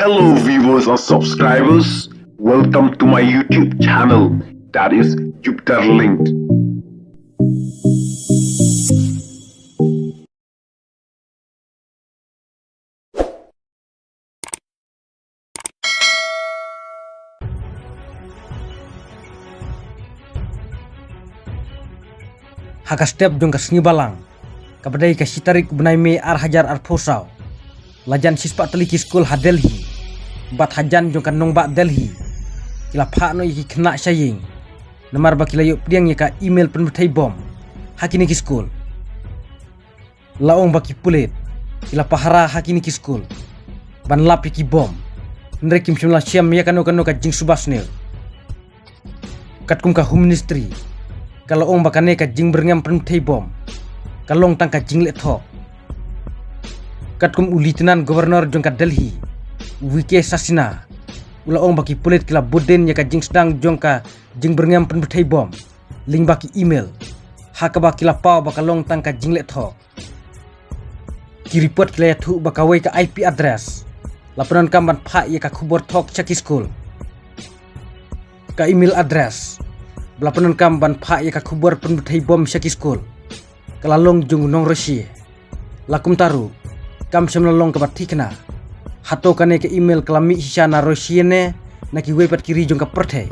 Hello viewers and subscribers, welcome to my YouTube channel, that is Jupiter Linked. Haka step jong ka balang kabadai ka sitarik benai me ar hajar ar posau lajan sispa teliki school ha Delhi bat hajan jong ka nong ba Delhi kila pha no iki kena saying namar ba kila yop diang ka email penmutai bom hakini ki school laong baki pulit kila pahara hakini ki school ban lapi ki bom nrekim simla siam ya kano ka jing subasnil katkum ka home ministry kalau ong bakane ka jing berngam penmutai bom kalong tangka jing le thok katkum ulitinan gubernur jong ka Delhi wike sasina ula ong baki pulit kila boden ya ka jing sedang jong ka jing berngam penmutai bom ling baki email hakaba kila pau bakalong tangka jing le thok ki report kila thu bakawai ka IP address laporan kamban pha ya ka khubor thok chaki school ka email address laporan kamban pha ya ka khubor penmutai bom chaki school kalalong jung nong rosi lakum taru kam semlalong kabat thikna hato kane ke email kalami hisana rosiene naki wepat kiri jong ka perthai